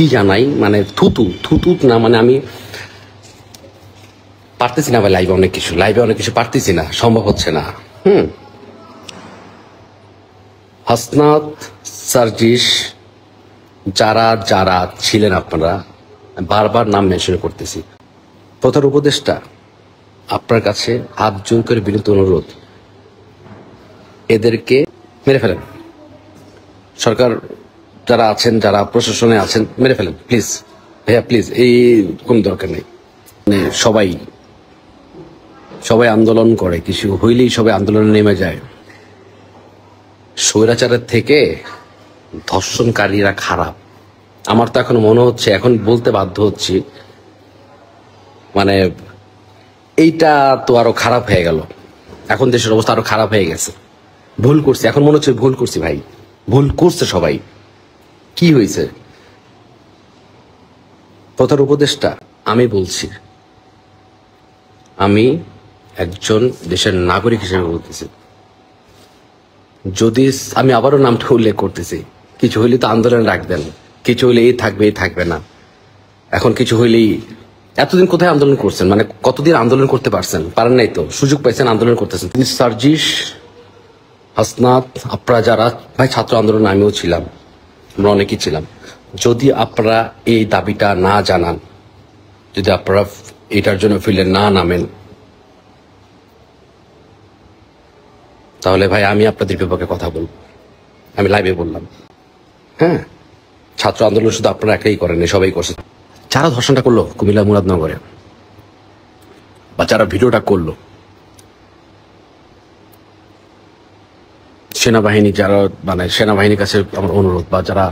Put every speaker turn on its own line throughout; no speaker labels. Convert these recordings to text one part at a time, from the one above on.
ছি জানাই, মানে থুতু থুতু না, মানে আমি পারতেছি না ভাই। লাইভে অনেক কিছু পারতেছি না, সম্ভব হচ্ছে না। হাসনাত, সার্জিস, যারা যারা ছিলেন আপনারা, বারবার নাম মেনশন করতেছি। প্রধান উপদেষ্টা, আপনার কাছে হাত জোর করে বিনীত অনুরোধ, এদেরকে মেরে ফেলেন। সরকার যারা আছেন, যারা প্রশাসনে আছেন, মেরে ফেলেন প্লিজ ভাইয়া, প্লিজ। এই কোন দরকার নেই, মানে সবাই আন্দোলন করে, কিছু হইলেই সবাই আন্দোলনে নেমে যায়। স্বৈরাচারের থেকে ধর্ষণকারীরা খারাপ। আমার তো এখন মনে হচ্ছে, এখন বলতে বাধ্য হচ্ছি, মানে এইটা তো আরো খারাপ হয়ে গেল। এখন দেশের অবস্থা আরো খারাপ হয়ে গেছে। ভুল করছি, এখন মনে হচ্ছে ভুল করছি ভাই, ভুল করছে সবাই। কি হয়েছে? প্রধান উপদেষ্টা, আমি বলছি, আমি একজন দেশের নাগরিক হিসেবে বলতেছি, যদি আমি আবারও নামটা উল্লেখ করতেছি, কিছু হইলে তো আন্দোলন রাখবেন, কিছু হইলে এই থাকবে এই থাকবে না। এখন কিছু হইলেই, এতদিন কোথায় আন্দোলন করছেন? মানে কতদিন আন্দোলন করতে পারছেন? পারেন নাই তো, সুযোগ পাইছেন, আন্দোলন করতেছেন। সার্জিস, হাসনাত, আপনারা যারা ভাই ছাত্র আন্দোলন, আমিও ছিলাম, আমরা অনেকেই ছিলাম। যদি আপনারা এই দাবিটা না জানান, যদি আপনারা এটার জন্য ফিল্ডে না নামেন, তাহলে ভাই আমি আপনাদের বিপক্ষে কথা বলবো। আমি লাইভে বললাম, হ্যাঁ, ছাত্র আন্দোলন শুধু আপনারা একাই করেন, সবাই করছে। যারা ধর্ষণটা করলো কুমিল্লা মুরাদনগরে, বা যারা ভিডিওটা করলো, সেনাবাহিনী, যারা মানে সেনাবাহিনীর কাছে আমার অনুরোধ, বা যারা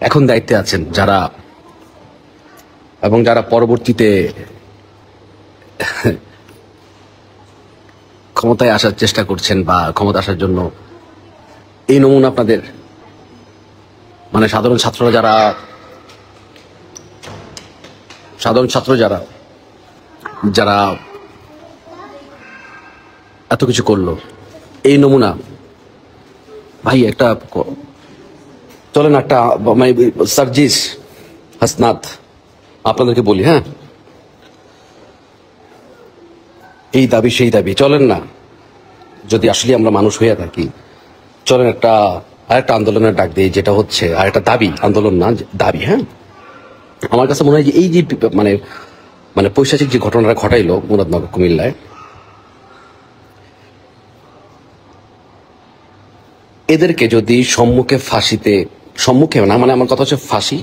এখন দায়িত্বে আছেন, যারা এবং যারা পরবর্তীতে ক্ষমতায় আসার চেষ্টা করছেন বা ক্ষমতা আসার জন্য, এই নমুনা আপনাদের, মানে সাধারণ ছাত্র যারা যারা এত কিছু করলো, এই নমুনা ভাই একটা চলেন, একটা মানে সার্জিস, হাসনাত, আপনাদেরকে বলি, হ্যাঁ, এই দাবি সেই দাবি, চলেন না, যদি আসলে আমরা মানুষ হয়ে থাকি, চলেন আরেকটা আন্দোলনের ডাক দিই, যেটা হচ্ছে আরেকটা দাবি, আন্দোলন না, দাবি। হ্যাঁ, আমার কাছে মনে হয় যে এই যে মানে মানে পৈশাচিক যে ঘটনাটা ঘটাইলো মুরাদনগর কুমিল্লায়, এদেরকে যদি সম্মুখে না, মানে আমার কথা হচ্ছে ফাঁসি,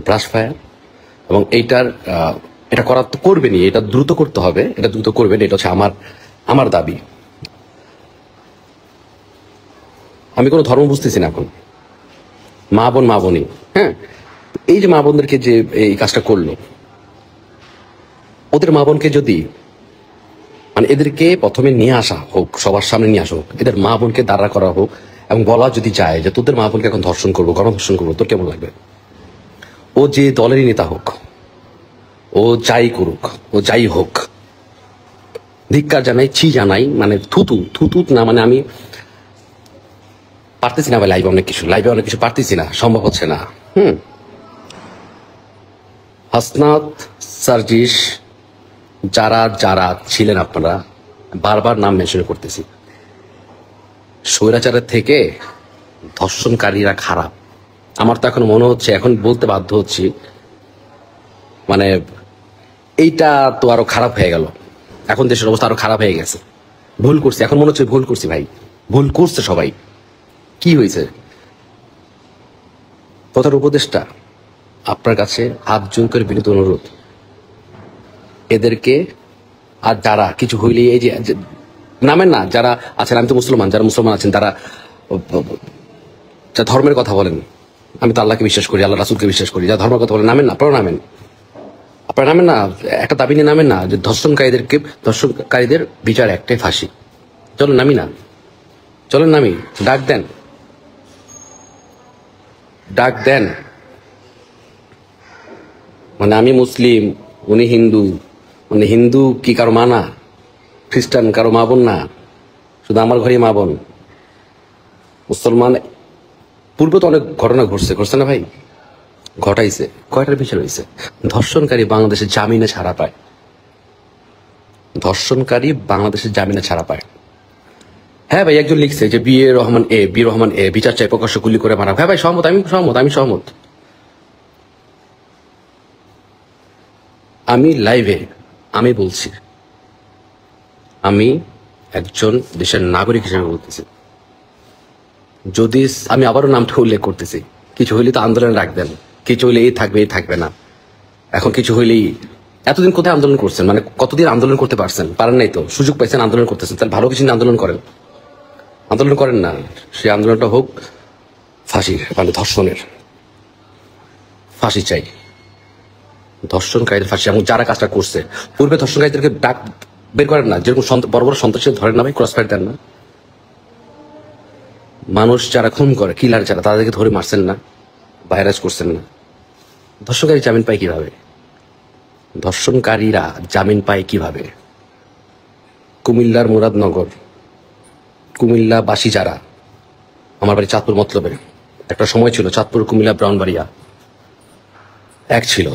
ব্রাশ ফায়ার, এবং এটা করা তো করবেনই, এটা দ্রুত করতে হবে, এটা দ্রুত করবেন, এটা হচ্ছে আমার দাবি। আমি কোনো ধর্ম বুঝতেছি না এখন, মা বোনই, হ্যাঁ, এই যে মা বোনদেরকে যে এই কাজটা করলো, ওদের মা বোনকে যদি, মানে এদেরকে প্রথমে নিয়ে আসা হোক, সবার সামনে নিয়ে আসা হোক, এদের মা বোনকে দাঁড়া করা হোক, এবং বলা যদি যায় যে তোদের মা বোনকে এখন ধর্ষণ করবো, গণধর্ষণ করবো, তোর কেমন লাগবে? ও যে দলেরই নেতা হোক, ও যাই করুক, ও যাই হোক, ধিক্কার জানাই, ছি জানাই, মানে থুতু না, মানে আমি পারতেছি না ভাই। লাইভে অনেক কিছু পারতেছি না, সম্ভব হচ্ছে না। হাসনাত, সার্জিস, যারা যারা ছিলেন আপনারা, বারবার নাম মেনশন করতেছি। স্বৈরাচারের থেকে ধর্ষণকারীরা খারাপ। আমার তো এখন মনে হচ্ছে, এখন বলতে বাধ্য হচ্ছি, মানে এইটা তো আরো খারাপ হয়ে গেল। এখন দেশের অবস্থা আরো খারাপ হয়ে গেছে। ভুল করছি, এখন মনে হচ্ছে ভুল করছি ভাই, ভুল করছে সবাই। কি হয়েছে? প্রধান উপদেষ্টা, আপনার কাছে হাত জোর করে বিনীত অনুরোধ, এদেরকে, আর যারা কিছু হইলে এই যে নামেন না, যারা আছেন, আমি তো মুসলমান, যারা মুসলমান আছেন, তারা যা ধর্মের কথা বলেন, আমি তো আল্লাহকে বিশ্বাস করি, আল্লাহ রাসুলকে বিশ্বাস করি, যা ধর্মের কথা বলেন, নামেন না, আপনারা নামেন না, একটা দাবি নিয়ে নামেন না, যে ধর্ষণকারীদের বিচার একটাই, ফাঁসি। চলেন নামি, ডাক দেন। মানে আমি মুসলিম, উনি হিন্দু, মানে হিন্দু কি কারো মা না? খ্রিস্টান কারো মা বোন না? শুধু আমার ঘরেই মা বোন। মুসলমান পূর্বে তো অনেক ঘটনা ঘটছে না ভাই? ঘটাইছে, কয়টার বিচার হয়েছে? ধর্ষণকারী বাংলাদেশে জামিনে ছাড়া পায়, ধর্ষণকারী বাংলাদেশের জামিনে ছাড়া পায়। হ্যাঁ ভাই, একজন লিখছে যে বি রহমান এ বিচার চাই, প্রকাশ্য গুলি করে মারা। হ্যাঁ ভাই, সহমত, আমি সহমত। আমি লাইভে আমি বলছি, আমি একজন দেশের নাগরিক হিসেবে বলতেছি, যদি আমি আবারও নামটা উল্লেখ করতেছি, কিছু হইলে তো আন্দোলন রাখবেন, কিছু হইলে এই থাকবে না। এখন কিছু হইলেই এতদিন কোথায় আন্দোলন করছেন? মানে কতদিন আন্দোলন করতে পারছেন? পারেন নাই তো, সুযোগ পাইছেন, আন্দোলন করতেছেন। তাহলে ভালো কিছু নিয়ে আন্দোলন করেন না। সেই আন্দোলনটা হোক ফাঁসির, মানে ধর্ষণের ফাঁসি চাই, ধর্ষণকারীদের ফাঁসি। এবং যারা কাজটা করছে পূর্বে ধর্ষণকারীদেরকে ডাক বের করেন না, যেরকম বড় বড় সন্ত্রাসী ধরেন না ভাই, ক্রস ফায়ার দেন না। মানুষ যারা খুন করে, কিলার যারা, তাদেরকে ধরে মারছেন না, ভাইরাস করছেন না। ধর্ষণকারী জামিন পায় কিভাবে? ধর্ষণকারীরা জামিন পায় কিভাবে? কুমিল্লার মুরাদনগর, কুমিল্লাবাসী যারা, আমার বাড়ি চাঁদপুর মতলবে, একটা সময় ছিল চাঁদপুর কুমিল্লা ব্রাউনবাড়িয়া এক ছিল।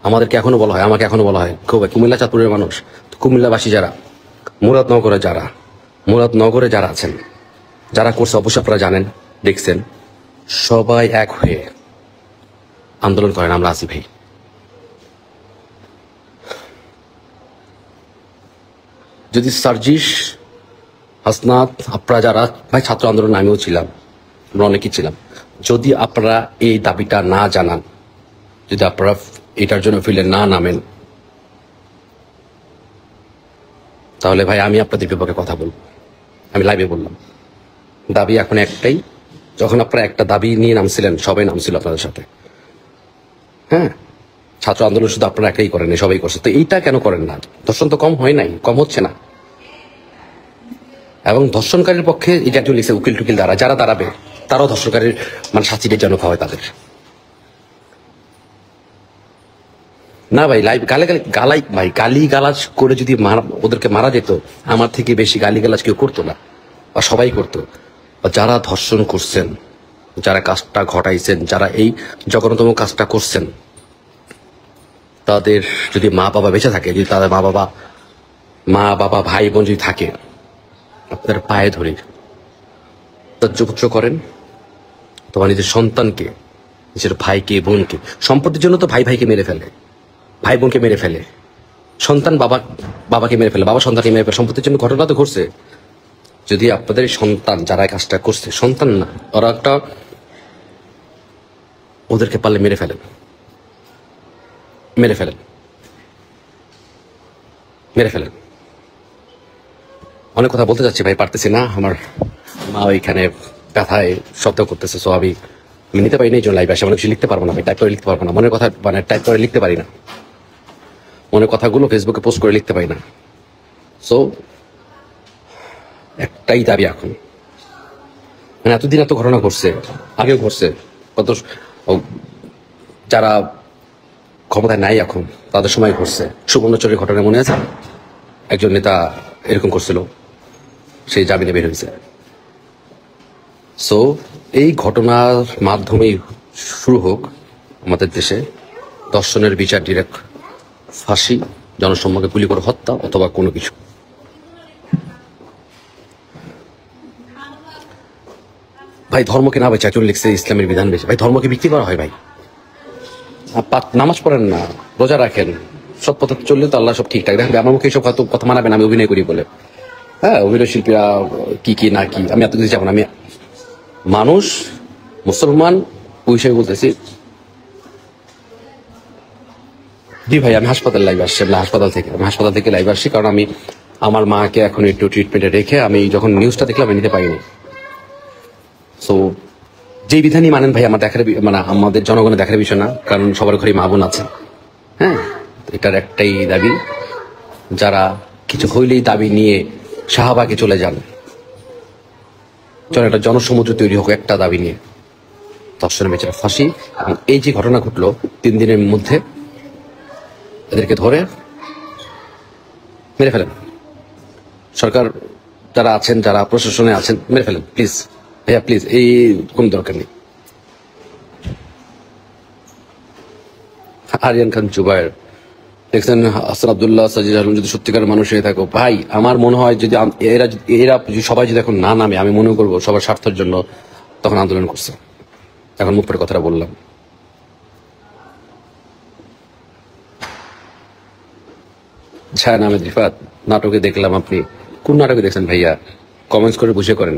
আমাকে এখনো বলা হয় খুব কুমিল্লা চাঁদপুরের মানুষ। কুমিল্লাবাসী যারা, মুরাদনগরে যারা আছেন, যারা করছে, অবশ্যই আপনারা জানেন, দেখছেন, সবাই এক হয়ে আন্দোলন করেন, আমরা আছি ভাই। যদি সার্জিস, হাসনাত, আপনারা যারা ভাই ছাত্র আন্দোলন, আমিও ছিলাম, আমরা অনেকেই ছিলাম, যদি আপনারা এই দাবিটা না জানান, যদি আপনারা এটার জন্য ফিল্ডে না নামেন, তাহলে ভাই আমি আপনাদের বিপক্ষে কথা বলবো। আমি লাইভে বললাম, দাবি এখন একটাই। যখন আপনারা একটা দাবি নিয়ে নামছিলেন, সবাই নামছিল আপনাদের সাথে। হ্যাঁ, ছাত্র আন্দোলন শুধু আপনারা একাই করেন, সবাই করছে, তো এইটা কেন করেন না? ধর্ষণ তো কম হয় নাই, কম হচ্ছে না। এবং ধর্ষণকারীর পক্ষে এটা একজন লিখছে, উকিল টুকিল দ্বারা যারা দাঁড়াবে, তারাও ধর্ষণকারীর মানে শাস্তিটা যেন খাওয়ায় তাদের। না ভাই, লাইভ গালি গালাজ করে যদি ওদেরকে মারা যেত, আমার থেকে বেশি গালি গালাজ কেউ করতো না, বা সবাই করতো। যারা ধর্ষণ করছেন, যারা কাজটা ঘটাইছেন, যারা এই জঘন্যতম কাজটা করছেন, তাদের যদি মা বাবা বেঁচে থাকে, যদি তাদের মা বাবা ভাই বোন যদি থাকে, আপনার পায়ে ধরে ত্যায্যপুত্র করেন। তোমার নিজের সন্তানকে, নিজের ভাইকে বোনকে, সম্পত্তির জন্য তো ভাই ভাইকে মেরে ফেলে, ভাই বোনকে মেরে ফেলে, সন্তান বাবাকে মেরে ফেলে, বাবা সন্তানকে মেরে ফেলে, সম্পত্তির জন্য ঘটনা তো ঘটছে। যদি আপনাদের সন্তান যারা কাজটা করছে, সন্তান না, ওরা একটা, ওদেরকে পারলে মেরে ফেলেন। অনেক কথা বলতে যাচ্ছি ভাই, পারতেছি না। আমার মা ওইখানে ব্যথায় শব্দ করতেছে, সো আমি নিতে পারি না, এই জন্য লাইভে আসে। অনেক কিছু লিখতে পারবো না ভাই, টাইপ করে লিখতে পারবো না, মনের কথা মানে টাইপ করে লিখতে পারি না, মনের কথাগুলো ফেসবুকে পোস্ট করে লিখতে পারি না। সো একটাই দাবি এখন, মানে এতদিন এত ঘটনা ঘটছে, আগেও ঘটছে, কত যারা ক্ষমতায় নাই এখন, তাদের সময় ঘটছে। সুবর্ণচরের ঘটনা মনে আছে? একজন নেতা এরকম করছিল, সেই জামিনে বের হয়েছে। সো এই ঘটনার মাধ্যমেই শুরু হোক আমাদের দেশে ধর্ষণের বিচার, ডিরেক্ট ফাঁসি, জনসম্মুখে গুলি করে হত্যা, অথবা কোনো কিছু। ভাই ধর্মকে না বেঁচে একজন লিখছে ইসলামের বিধান বেশি। ভাই ধর্মকে বিক্রি করা হয় ভাই? নামাজ পড়েন না, রোজা রাখেন, সৎ পথে চললে তো আল্লাহ সব ঠিকঠাক। দেখেন আমার মুখে এইসব কথা মানাবেন, আমি অভিনয় করি বলে। হ্যাঁ, অভিনয় শিল্পীরা কি না কি, আমি এত কিছু যাবো না। আমি মানুষ, মুসলমান, ওই হিসেবে বলতেছি। জি ভাই, আমি হাসপাতাল লাইভ আসছি, হাসপাতাল থেকে লাইভ আসছি, কারণ আমি আমার মাকে এখন একটু ট্রিটমেন্টে রেখে, আমি যখন নিউজটা দেখলাম আমি নিতে পারিনি। সো যে বিধানই মানেন ভাই, আমার দেখার, মানে আমাদের জনগণের দেখার বিষয় না, কারণ সবার ঘরে মা বোন আছে। হ্যাঁ, এটার একটাই দাবি, যারা কিছু হইলেই দাবি নিয়ে শাহবাগে চলে যান, চলো একটা জনসমুদ্র তৈরি হোক একটা দাবি নিয়ে, ধর্ষণের বিচারে ফাঁসি। এবং এই যে ঘটনা ঘটলো 3 দিনের মধ্যে, এদেরকে ধরে মেরে ফেলেন। সরকার যারা আছেন, যারা প্রশাসনে আছেন, মেরে ফেলেন প্লিজ ভাইয়া, প্লিজ। এই কোন দরকার নেই। আরিয়ান খান জুবায়ের দেখছেন, হাসান আব্দুল্লাহ, সাজিদ আলম যদি সত্যিকার মানুষ হয়ে থাকো ভাই, আমার মনে হয় যদি এরা যদি সবাই যদি এখন না নামে, আমি মনে করবো সবার স্বার্থের জন্য তখন আন্দোলন করছে। এখন মুখ পরে কথাটা বললাম। ছায়া আহমেদ রিফাত, নাটকে দেখলাম আপনি কোন নাটকে দেখছেন ভাইয়া? কমেন্টস করে বুঝে করেন,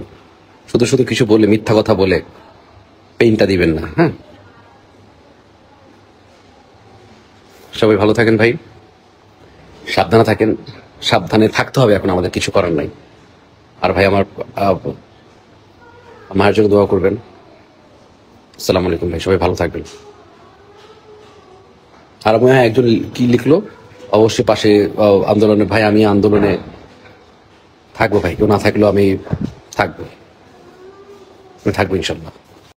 শুধু শুধু কিছু বলে মিথ্যা কথা বলে পেইনটা দিবেন না। হ্যাঁ, সবাই ভালো থাকেন ভাই, সাবধানে থাকেন, সাবধানে থাকতে হবে, এখন আমাদের কিছু করার নাই। আর ভাই আমার মায়ের জন্য দোয়া করবেন। আসসালামু আলাইকুম ভাই, সবাই ভালো থাকবেন। আর মনে হয় একজন কি লিখলো অবশ্যই পাশে, আন্দোলনে, ভাই আমি আন্দোলনে থাকবো ভাই, কেউ না থাকলেও আমি থাকবো, ইনশাল্লাহ।